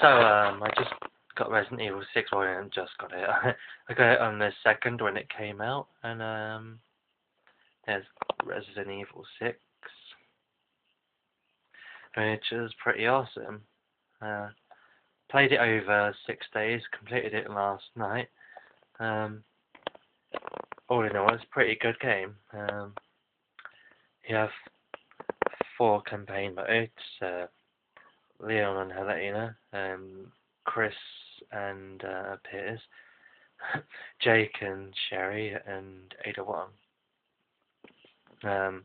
So, I just got Resident Evil 6, well, I haven't just got it. I got it on the 2nd when it came out, and, there's Resident Evil 6, which is pretty awesome. Played it over 6 days, completed it last night. All in all, it's a pretty good game. You have 4 campaign modes, Leon and Helena, Chris and Piers, Jake and Sherry, and Ada Wong. Now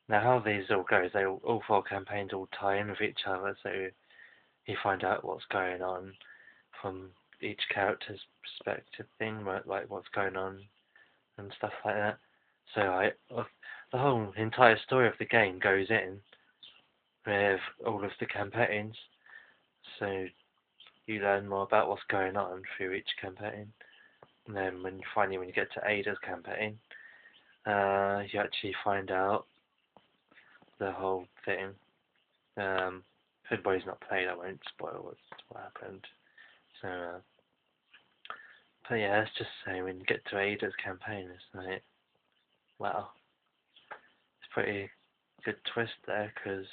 how these all go is all 4 campaigns all tie in with each other, so you find out what's going on from each character's perspective thing, like what's going on and stuff like that. So the whole entire story of the game goes in with all of the campaigns, so you learn more about what's going on through each campaign. And then when you get to Ada's campaign, you actually find out the whole thing. If anybody's not played, I won't spoil what happened. So, but yeah, let's just say when you get to Ada's campaign, it's like, wow, it's pretty good twist there, because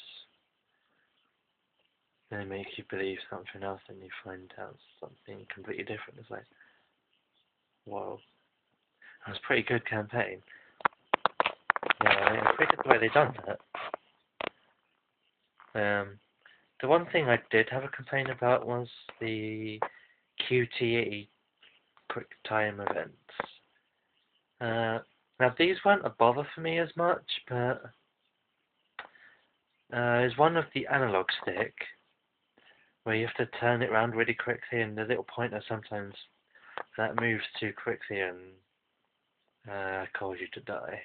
they make you believe something else and you find out something completely different. It's like, whoa, that was a pretty good campaign. Yeah, it's pretty good the way they done that. The one thing I did have a complaint about was the QTE, quick time events. Now these weren't a bother for me as much, but there's one of the analog stick where you have to turn it around really quickly, and the little pointer sometimes that moves too quickly and causes you to die.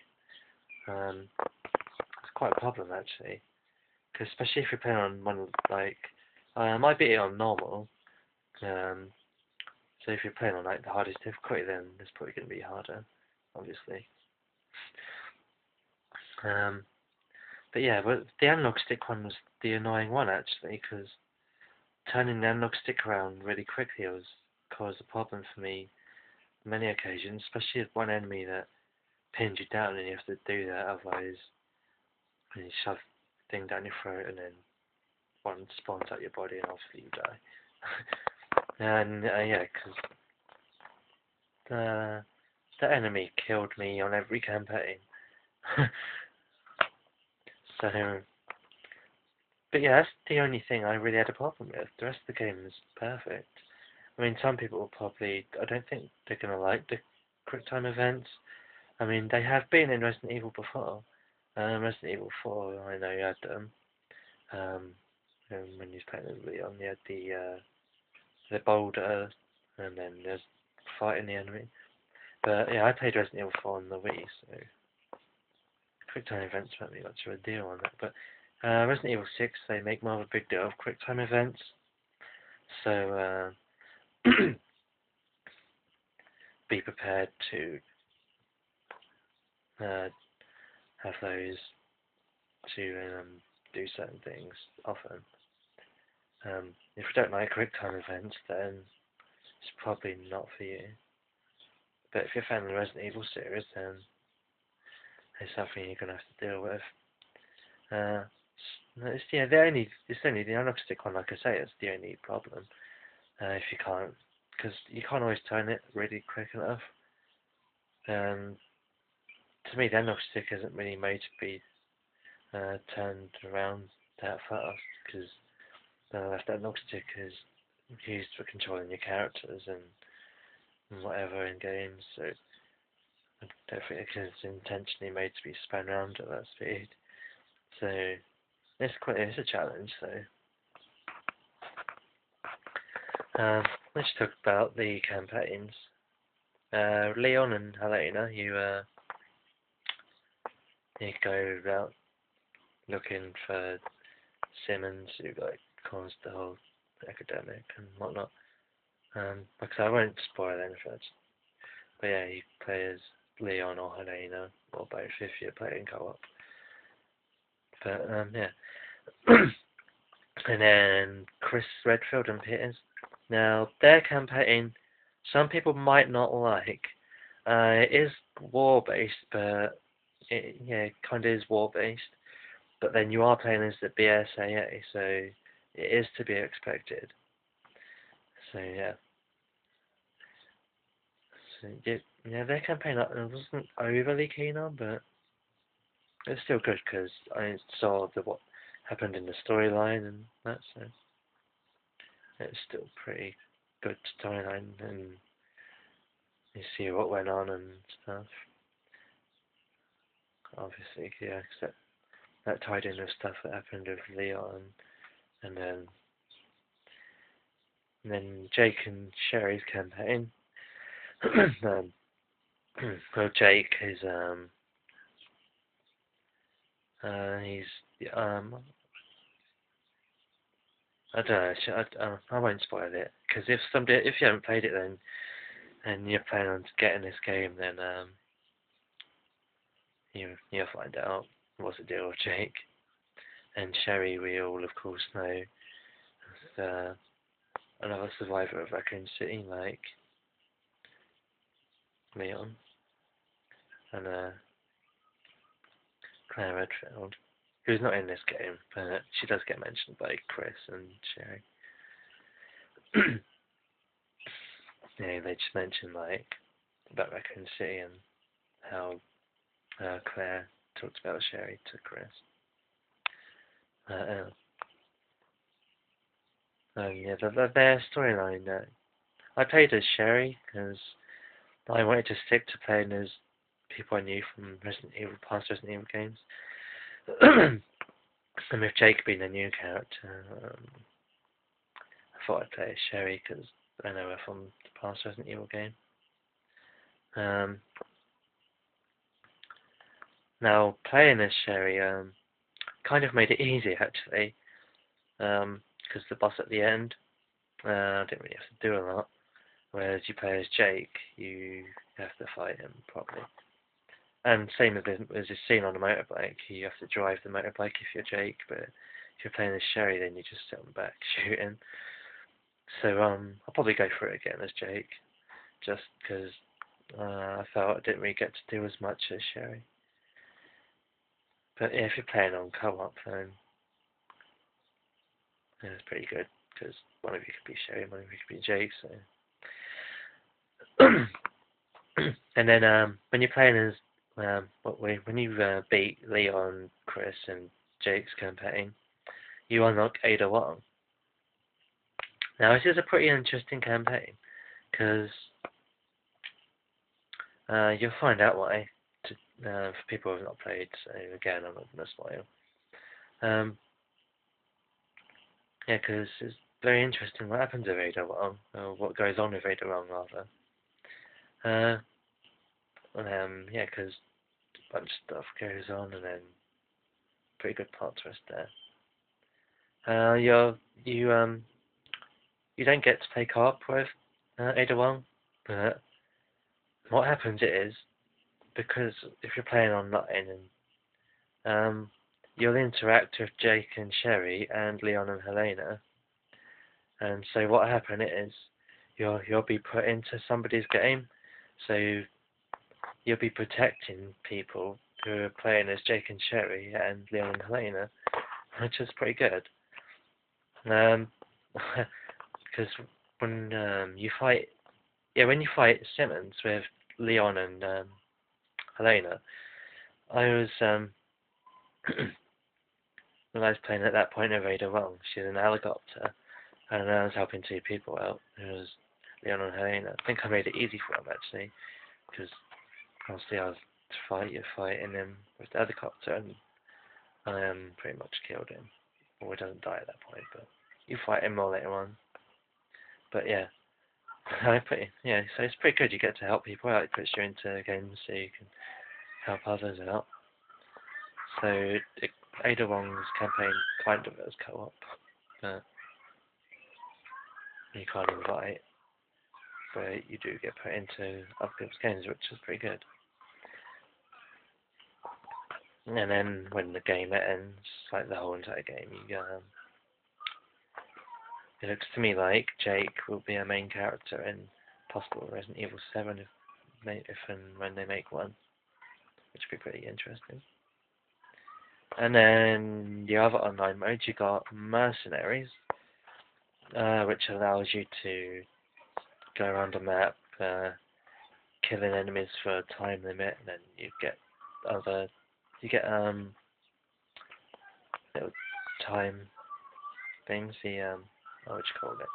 It's quite a problem actually, because especially if you're playing on one like I might beat it on normal. So if you're playing on like the hardest difficulty, then it's probably going to be harder, obviously. But yeah, but the analog stick one was the annoying one actually, because turning the analog stick around really quickly caused a problem for me on many occasions, especially with one enemy that pins you down and you have to do that, otherwise you shove the thing down your throat and then one spawns out your body and obviously you die. And yeah, because the enemy killed me on every campaign. So, but yeah, that's the only thing I really had a problem with. The rest of the game is perfect. I mean, some people will probably, I don't think they're going to like the quick time events. I mean, they have been in Resident Evil before. Resident Evil 4, I know you had them. When you was playing as Leon, you had the boulder, and then there's fighting the enemy. But yeah, I played Resident Evil 4 on the Wii, so quick time events won't be much of a deal on that. But Resident Evil 6, they make more of a big deal of quick time events. So be prepared to have those to do certain things often. If you don't like quick time events, then it's probably not for you. But if you're a fan of the Resident Evil series, then it's something you're going to have to deal with. It's only the analog stick one, like I say, it's the only problem. If you can't, because you can't always turn it really quick enough. To me, the analog stick isn't really made to be turned around that fast, because the analog stick is used for controlling your characters and whatever in games, so I don't think it's intentionally made to be spun around at that speed. So it's a challenge. So let's talk about the campaigns. Leon and Helena, you go about looking for Simmons, who like caused the whole epidemic and whatnot. Because I won't spoil anything. But yeah, you play as Leon or Helena, or both if you're playing co-op. But yeah. And then Chris Redfield and Peters. Now, their campaign, some people might not like. It is war-based, but it kind of is war-based. But then you are playing as the BSAA, so it is to be expected. So yeah. So yeah, their campaign I wasn't overly keen on, but it's still good because I saw what happened in the storyline and that, so it's still pretty good storyline, and you see what went on and stuff. Obviously, yeah, except that tied in with stuff that happened with Leon, and then Jake and Sherry's campaign. Well, Jake is he's I don't know. I won't spoil it because if you haven't played it, then and you're planning on getting this game, then you'll find out what's the deal with Jake and Sherry. We all, of course, know is another survivor of Raccoon City, like Leon and Claire Redfield, who's not in this game, but she does get mentioned by Chris and Sherry. Yeah, they just mentioned like about Raccoon City and how Claire talked about Sherry to Chris. Yeah, their storyline. I played as Sherry because I wanted to stick to playing as people I knew from past Resident Evil games. And with Jake being a new character, I thought I'd play as Sherry because I know her from the past Resident Evil game. Now, playing as Sherry kind of made it easy, actually, because the boss at the end didn't really have to do a lot, whereas you play as Jake, you have to fight him properly. And same as you've seen on a motorbike, you have to drive the motorbike if you're Jake, but if you're playing as Sherry, then you just sit on the back shooting. So I'll probably go for it again as Jake, just because I felt I didn't really get to do as much as Sherry. But yeah, if you're playing on co-op, then it's pretty good, because one of you could be Sherry, one of you could be Jake, so... And then when you're playing as when you beat Leon, Chris, and Jake's campaign, you unlock Ada Wong. Now, this is a pretty interesting campaign, because you'll find out why, for people who have not played, so again, I'm not going to spoil. Yeah, because it's very interesting what happens with Ada Wong, or what goes on with Ada Wong, rather. Yeah, because a bunch of stuff goes on, and then pretty good plot twist there. You don't get to play co-op with Ada Wong, but what happens is, because if you're playing online, and you'll interact with Jake and Sherry and Leon and Helena, and so what happens is you'll be put into somebody's game, so you'll be protecting people who are playing as Jake and Sherry and Leon and Helena, which is pretty good. Because when you fight Simmons with Leon and Helena, I was when I was playing at that point of Ada Wong, she's in a helicopter, and I was helping two people out. It was Leon and Helena. I think I made it easy for them actually, because obviously I was fighting him with the helicopter, and I pretty much killed him. Well, he doesn't die at that point, but you fight him more later on. But yeah, so it's pretty good. You get to help people out. It puts you into games so you can help others out. So Ada Wong's campaign kind of as co-op, but you can't invite, but you do get put into other people's games, which is pretty good. And then when the game ends, like the whole entire game, It looks to me like Jake will be a main character in possible Resident Evil 7 if and when they make one, which would be pretty interesting. And then the other online mode, you got Mercenaries, which allows you to go around a map, killing enemies for a time limit, and then you get little time things, what would you call it?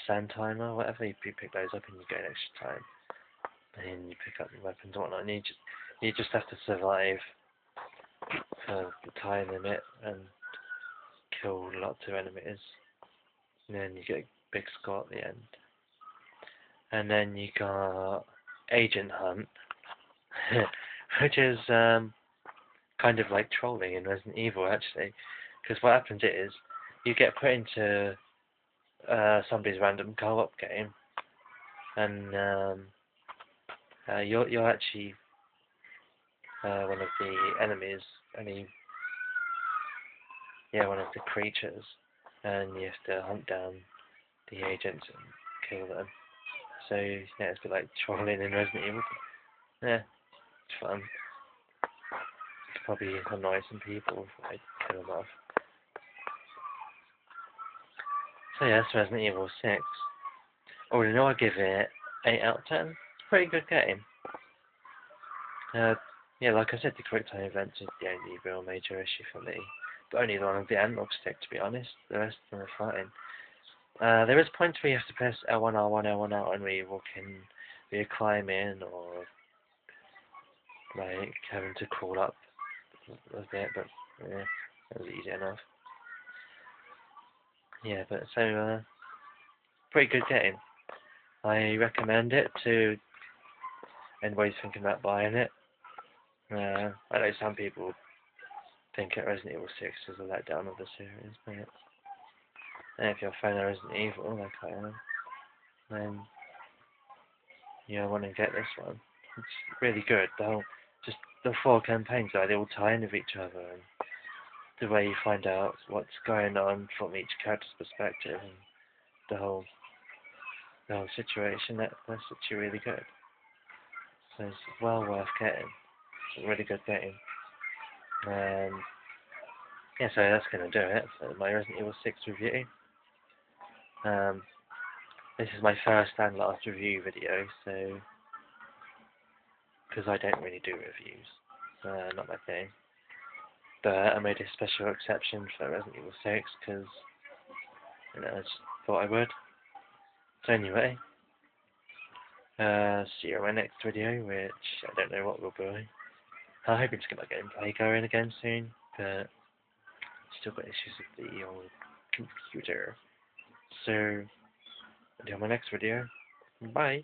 Sand timer, whatever, you pick those up and you get an extra time. And you pick up the weapons and whatnot, and you just have to survive for the time limit and kill lots of enemies. And then you get a big score at the end. And then you got Agent Hunt, which is kind of like trolling in Resident Evil actually, because what happens is you get put into somebody's random co-op game, and you're actually one of the enemies, one of the creatures, and you have to hunt down the agents and kill them. So yeah, it's a bit like trolling in Resident Evil. Yeah, it's fun. It could probably annoy some people if I kill them off. So yeah, that's Resident Evil 6. All in all, I give it 8 out of 10. It's a pretty good game. Yeah, like I said, the quick time events is the only real major issue for me. But only the one with the analog stick, to be honest. The rest of them are fine. There is points where you have to press L1, R1, L1, R1 where you climb in, or like having to crawl up a bit, but yeah, that was easy enough. Yeah, but so, pretty good game. I recommend it to anybody's thinking about buying it. I know some people think that Resident Evil 6 is a letdown of the series, but if you're a fan of Resident Evil, like I am, then you want to get this one. It's really good. Just the 4 campaigns, they all tie in with each other, and the way you find out what's going on from each character's perspective, and the whole situation, that's actually really good. So it's well worth getting. It's a really good game. And yeah, so that's going to do it for my Resident Evil 6 review. This is my first and last review video, so because I don't really do reviews, not my thing. But I made a special exception for Resident Evil 6 because I just thought I would. So anyway, see you in my next video, which I don't know what will be. I'm hoping to get my gameplay going again soon, but still got issues with the old computer. So until my next video, bye.